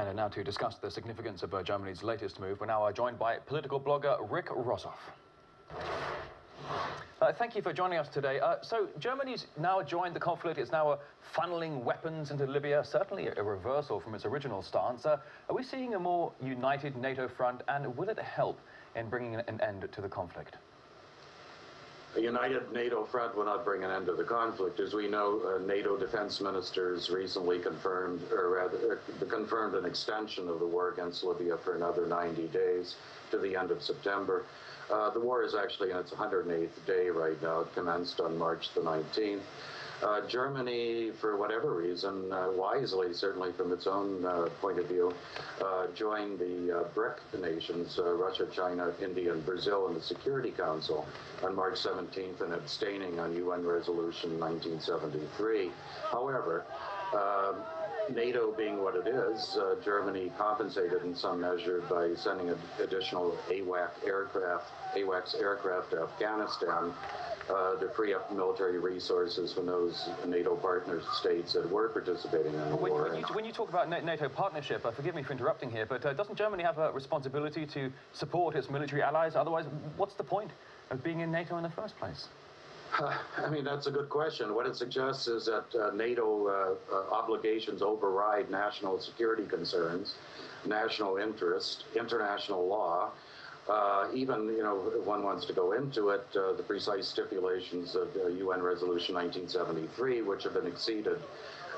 And now to discuss the significance of Germany's latest move, we're now joined by political blogger Rick Rossoff. Thank you for joining us today. So Germany's now joined the conflict. It's now funneling weapons into Libya, certainly a reversal from its original stance. Are we seeing a more united NATO front, and will it help in bringing an end to the conflict? A united NATO front will not bring an end to the conflict. As we know, NATO defense ministers recently confirmed an extension of the war against Libya for another 90 days to the end of September. The war is actually in its 108th day right now. It commenced on March the 19th. Germany, for whatever reason, wisely, certainly from its own point of view, joined the BRIC nations, Russia, China, India, and Brazil, in the Security Council on March 17th and abstaining on UN Resolution 1973. However, NATO being what it is, Germany compensated in some measure by sending additional AWACS aircraft to Afghanistan to free up military resources from those NATO partner states that were participating in the war. When you talk about NATO partnership, forgive me for interrupting here, but doesn't Germany have a responsibility to support its military allies? Otherwise, what's the point of being in NATO in the first place? I mean, that's a good question. What it suggests is that NATO obligations override national security concerns, national interest, international law. Even, if one wants to go into it, the precise stipulations of UN Resolution 1973, which have been exceeded,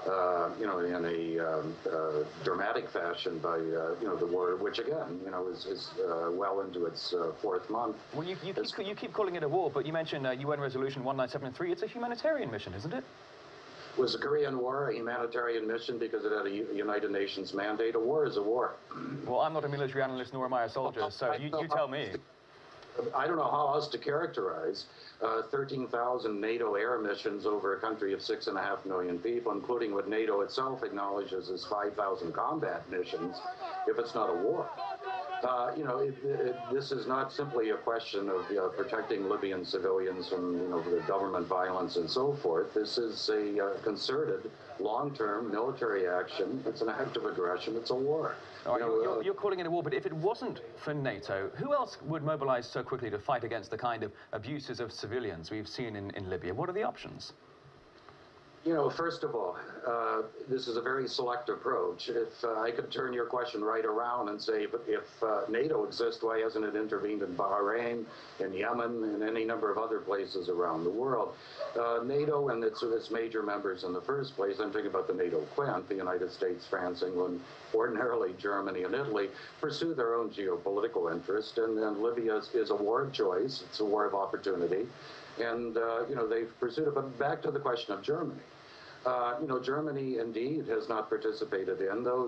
in a dramatic fashion by, the war, which again, is well into its fourth month. Well, you keep calling it a war, but you mentioned UN Resolution 1973. It's a humanitarian mission, isn't it? Was the Korean War a humanitarian mission because it had a United Nations mandate? A war is a war. Well, I'm not a military analyst, nor am I a soldier, so you tell me. I don't know how else to characterize 13,000 NATO air missions over a country of 6.5 million people, including what NATO itself acknowledges as 5,000 combat missions, if it's not a war. This is not simply a question of protecting Libyan civilians from, the government violence and so forth. This is a concerted, long-term military action. It's an act of aggression. It's a war. You're calling it a war, but if it wasn't for NATO, who else would mobilize so quickly to fight against the kind of abuses of civilians we've seen in Libya? What are the options? First of all, this is a very select approach. If I could turn your question right around and say, if NATO exists, why hasn't it intervened in Bahrain, in Yemen, and any number of other places around the world? NATO and its major members in the first place, I'm thinking about the NATO Quint, the United States, France, England, ordinarily Germany and Italy, pursue their own geopolitical interest, and Libya is a war of choice. It's a war of opportunity. And, they've pursued it. But back to the question of Germany. Germany indeed has not participated in, though,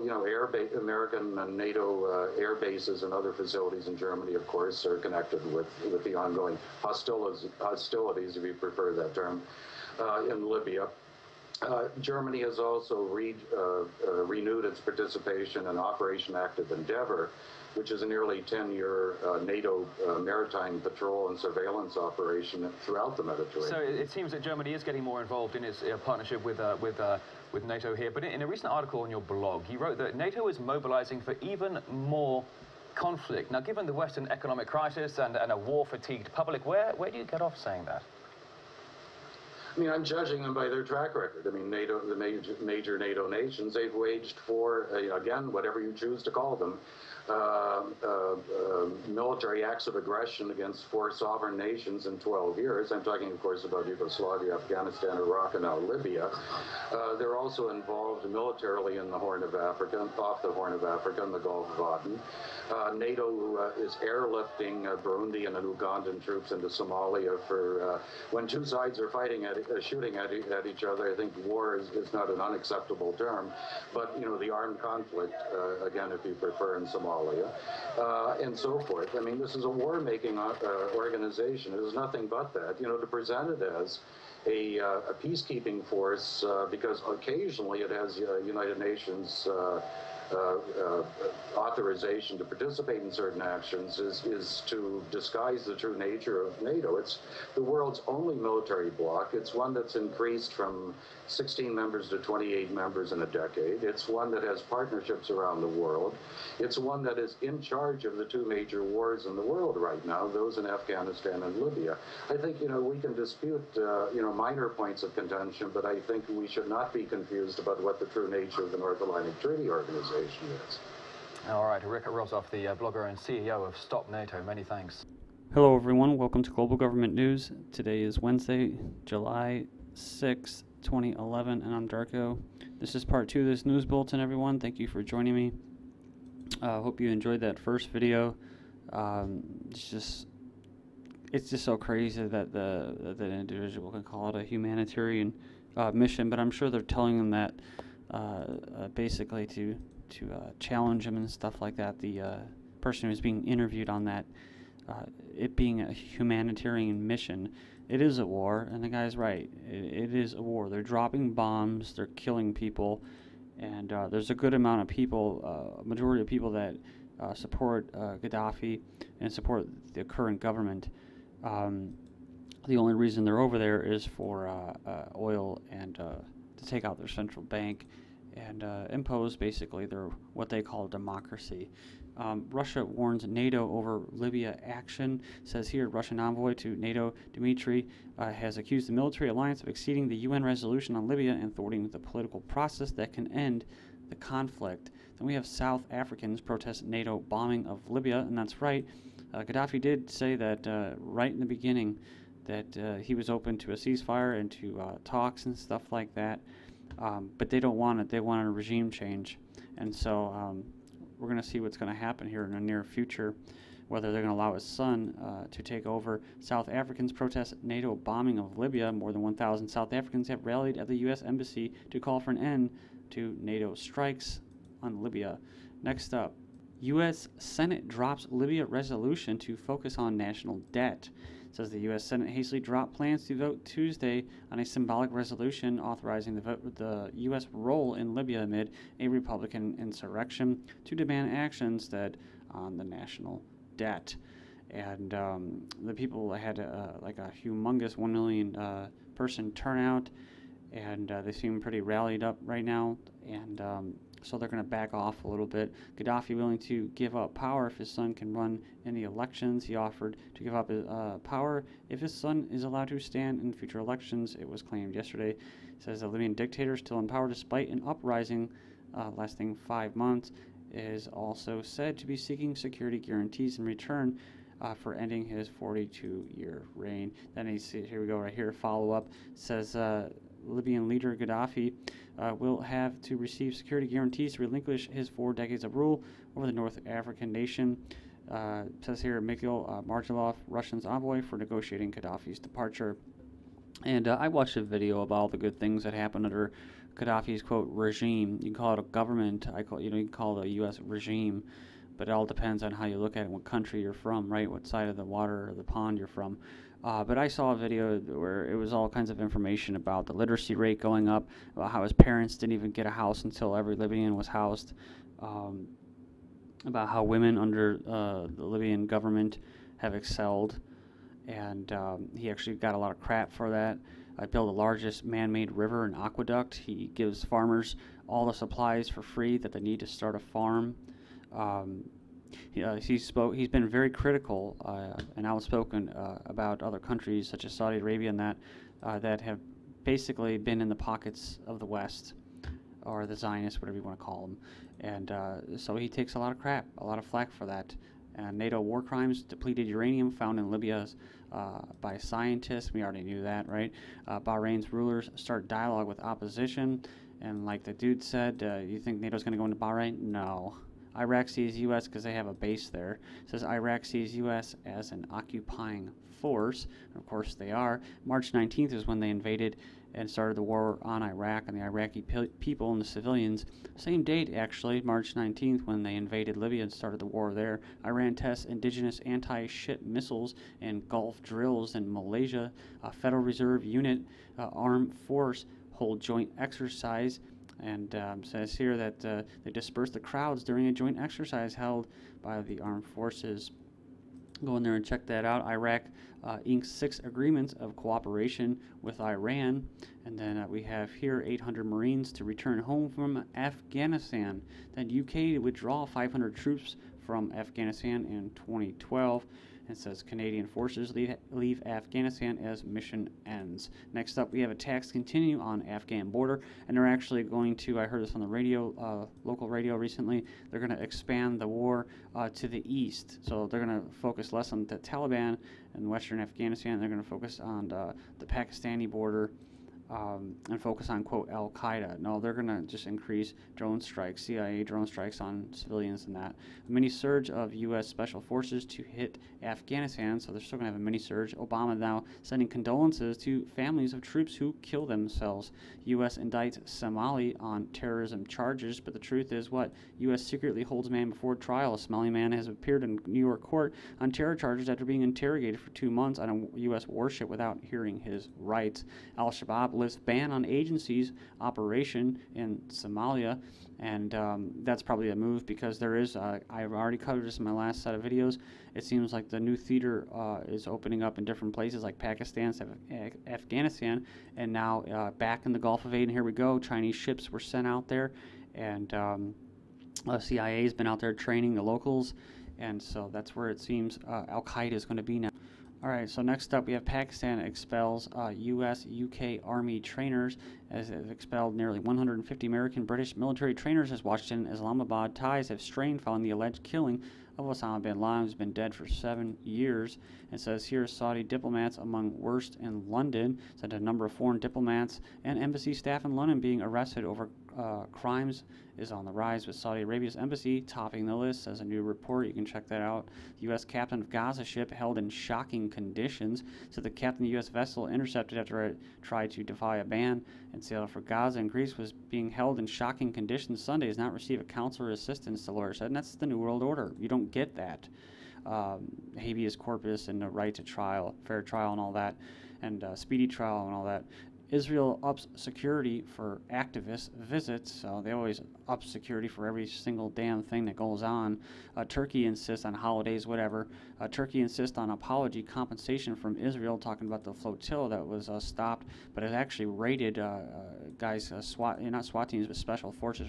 American and NATO air bases and other facilities in Germany, of course, are connected with the ongoing hostilities, if you prefer that term, in Libya. Germany has also renewed its participation in Operation Active Endeavour, which is a nearly 10-year NATO maritime patrol and surveillance operation throughout the Mediterranean. So it seems that Germany is getting more involved in its partnership with NATO here. But in a recent article on your blog, you wrote that NATO is mobilizing for even more conflict. Now, given the Western economic crisis and a war-fatigued public, where do you get off saying that? I mean, I'm judging them by their track record. I mean, NATO, the major NATO nations, they've waged for, again, whatever you choose to call them, military acts of aggression against 4 sovereign nations in 12 years. I'm talking, of course, about Yugoslavia, Afghanistan, Iraq, and now Libya. They're also involved militarily in the Horn of Africa, off the Horn of Africa, in the Gulf of Aden. NATO is airlifting Burundian and Ugandan troops into Somalia for when two sides are shooting at each other. I think war is not an unacceptable term, but the armed conflict, again, if you prefer, in Somalia, and so forth. I mean, this is a war-making organization. It is nothing but that. To present it as a peacekeeping force because occasionally it has United Nations authorization to participate in certain actions is to disguise the true nature of NATO. It's the world's only military bloc. It's one that's increased from 16 members to 28 members in a decade. It's one that has partnerships around the world. It's one that is in charge of the two major wars in the world right now, those in Afghanistan and Libya. I think, we can dispute, minor points of contention, but I think we should not be confused about what the true nature of the North Atlantic Treaty Organization is. All right, Rick Rosoff, the blogger and CEO of Stop NATO. Many thanks. Hello, everyone. Welcome to Global Government News. Today is Wednesday, July 6, 2011, and I'm Darko. This is part 2 of this news bulletin, everyone. Thank you for joining me. Hope you enjoyed that first video. It's just so crazy that that an individual can call it a humanitarian mission, but I'm sure they're telling them that basically to challenge him and stuff like that. The person who's being interviewed on that, it being a humanitarian mission, it is a war, and the guy's right. It is a war. They're dropping bombs, they're killing people, and there's a good amount of people, a majority of people that support Gaddafi and support the current government. The only reason they're over there is for oil and to take out their central bank and impose basically their what they call democracy. Russia warns NATO over Libya action. Says here, Russian envoy to NATO Dmitry has accused the military alliance of exceeding the UN resolution on Libya and thwarting the political process that can end the conflict. Then we have South Africans protest NATO bombing of Libya, and that's right. Gaddafi did say that right in the beginning that he was open to a ceasefire and to talks and stuff like that, but they don't want it. They want a regime change, and so we're going to see what's going to happen here in the near future, whether they're going to allow his son to take over. South Africans protest NATO bombing of Libya. More than 1,000 South Africans have rallied at the U.S. Embassy to call for an end to NATO strikes on Libya. Next up, U.S. Senate drops Libya resolution to focus on national debt. It says the U.S. Senate hastily dropped plans to vote Tuesday on a symbolic resolution authorizing the U.S. role in Libya amid a Republican insurrection to demand actions that on the national debt. And the people had like a humongous 1 million person turnout, and they seem pretty rallied up right now, and so they're going to back off a little bit. Gaddafi willing to give up power if his son can run in the elections. He offered to give up his power if his son is allowed to stand in future elections, it was claimed yesterday. It says the Libyan dictator is still in power despite an uprising lasting 5 months, is also said to be seeking security guarantees in return for ending his 42-year reign. Then here we go right here, follow-up, says Libyan leader Gaddafi will have to receive security guarantees to relinquish his 4 decades of rule over the North African nation. Says here, Mikhail Marjalov, Russian's envoy for negotiating Gaddafi's departure. And I watched a video about all the good things that happened under Gaddafi's, quote, regime. You can call it a government. You can call it a U.S. regime. But it all depends on how you look at it and what country you're from, right? What side of the water or the pond you're from. But I saw a video where it was all kinds of information about the literacy rate going up, about how his parents didn't even get a house until every Libyan was housed, about how women under the Libyan government have excelled, and he actually got a lot of crap for that. Built the largest man-made river and aqueduct. He gives farmers all the supplies for free that they need to start a farm. He's been very critical and outspoken about other countries such as Saudi Arabia and that have basically been in the pockets of the West, or the Zionists, whatever you want to call them. And so he takes a lot of crap, a lot of flack for that. NATO war crimes, depleted uranium found in Libya by scientists. We already knew that, right? Bahrain's rulers start dialogue with opposition. And like the dude said, you think NATO's going to go into Bahrain? No. Iraq sees U.S. because they have a base there. It says Iraq sees U.S. as an occupying force. And of course they are. March 19th is when they invaded and started the war on Iraq and the Iraqi people and the civilians. Same date, actually, March 19th, when they invaded Libya and started the war there. Iran tests indigenous anti-ship missiles and Gulf drills in Malaysia. A Federal Reserve unit armed force hold joint exercise, and says here that they dispersed the crowds during a joint exercise held by the armed forces. Go in there and check that out. Iraq inked 6 agreements of cooperation with Iran. And then we have here 800 Marines to return home from Afghanistan. Then UK to withdraw 500 troops from Afghanistan in 2012. It says Canadian forces leave Afghanistan as mission ends. Next up, we have attacks continue on Afghan border, and they're actually going to, I heard this on the radio, local radio recently, they're going to expand the war to the east. So they're going to focus less on the Taliban in western Afghanistan. They're going to focus on the Pakistani border. And focus on, quote, Al-Qaeda. No, they're going to just increase drone strikes, CIA drone strikes on civilians and that. A mini surge of U.S. Special Forces to hit Afghanistan, so they're still going to have a mini surge. Obama now sending condolences to families of troops who kill themselves. U.S. indicts Somali on terrorism charges, but the truth is what? U.S. secretly holds man before trial. A Somali man has appeared in New York court on terror charges after being interrogated for 2 months on a U.S. warship without hearing his rights. Al-Shabaab lifts ban on agencies operation in Somalia, and that's probably a move because there is, I've already covered this in my last set of videos, it seems like the new theater is opening up in different places like Pakistan, Afghanistan, and now back in the Gulf of Aden, here we go, Chinese ships were sent out there, and CIA has been out there training the locals, and so that's where it seems Al-Qaeda is going to be now. Alright, so next up we have Pakistan expels U.S.-UK Army trainers, as it expelled nearly 150 American British military trainers as Washington and Islamabad ties have strained following the alleged killing of Osama bin Laden, who's been dead for 7 years. It says here Saudi diplomats among worst in London, said a number of foreign diplomats and embassy staff in London being arrested over crimes is on the rise, with Saudi Arabia's embassy topping the list, says a new report. You can check that out. The U.S. captain of Gaza ship held in shocking conditions. So the captain of the U.S. vessel intercepted after it tried to defy a ban and sail for Gaza and Greece was being held in shocking conditions Sunday, has not received a counselor assistance, the lawyer said, and that's the New World Order. You don't get that. Habeas corpus and the right to trial, fair trial and all that, and speedy trial and all that. Israel ups security for activist visits, so they always up security for every single damn thing that goes on. Turkey insists on holidays, whatever. Turkey insists on apology compensation from Israel, talking about the flotilla that was stopped, but it actually raided guys, not SWAT teams, but special forces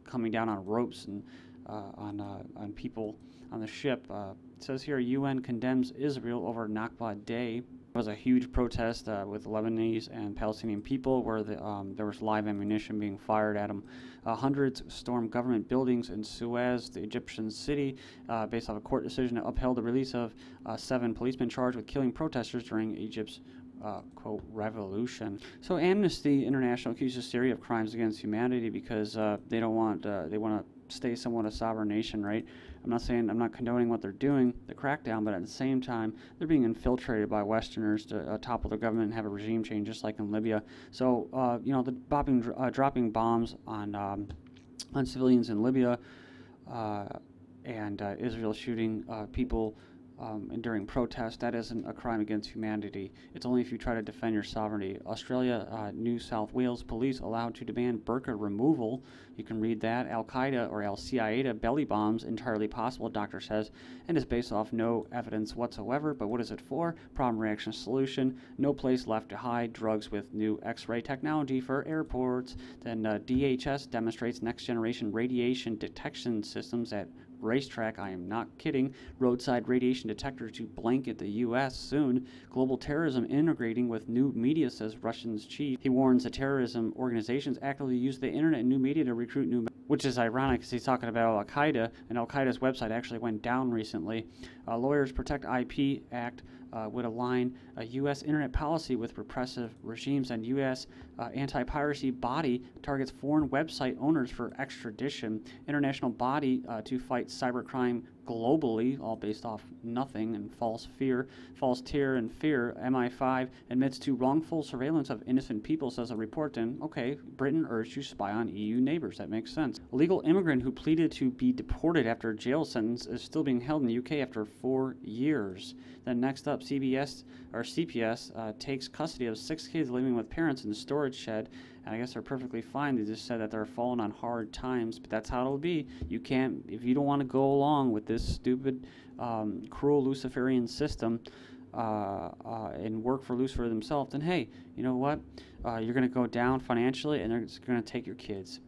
coming down on ropes and on people on the ship. It says here, UN condemns Israel over Nakba Day. There was a huge protest with Lebanese and Palestinian people where there was live ammunition being fired at them. Hundreds stormed government buildings in Suez, the Egyptian city, based off a court decision that upheld the release of 7 policemen charged with killing protesters during Egypt's quote, revolution. So Amnesty International accuses Syria of crimes against humanity because they don't want, they want to stay somewhat a sovereign nation, right? I'm not condoning what they're doing, the crackdown, but at the same time, they're being infiltrated by Westerners to topple the government and have a regime change, just like in Libya. So, you know, the dropping bombs on civilians in Libya, and Israel shooting people and during protests, that isn't a crime against humanity. It's only if you try to defend your sovereignty. Australia, New South Wales police allowed to demand burqa removal. You can read that. Al-Qaeda or Al-Qaeda belly bombs entirely possible, doctor says, and is based off no evidence whatsoever. But what is it for? Problem, reaction, solution. No place left to hide. Drugs with new X-ray technology for airports. Then DHS demonstrates next-generation radiation detection systems at racetrack. I am not kidding. Roadside radiation detector to blanket the U.S. soon. Global terrorism integrating with new media, says Russian's chief. He warns the terrorism organizations actively use the internet and new media to recruit new, which is ironic because he's talking about Al-Qaeda, and Al-Qaeda's website actually went down recently. Lawyers Protect IP Act would align a U.S. internet policy with repressive regimes, and U.S. Anti-piracy body targets foreign website owners for extradition. International body to fight cybercrime globally, all based off nothing and false terror and fear. MI5 admits to wrongful surveillance of innocent people, says a report. Then, okay, Britain urged to spy on EU neighbors. That makes sense. A legal immigrant who pleaded to be deported after a jail sentence is still being held in the UK after 4 years. Then next up, CPS takes custody of 6 kids living with parents in the storage shed. And I guess they're perfectly fine. They just said that they're falling on hard times, but that's how it'll be. You can't, if you don't want to go along with this stupid, cruel Luciferian system and work for Lucifer themselves, then hey, you know what? You're going to go down financially, and they're just going to take your kids.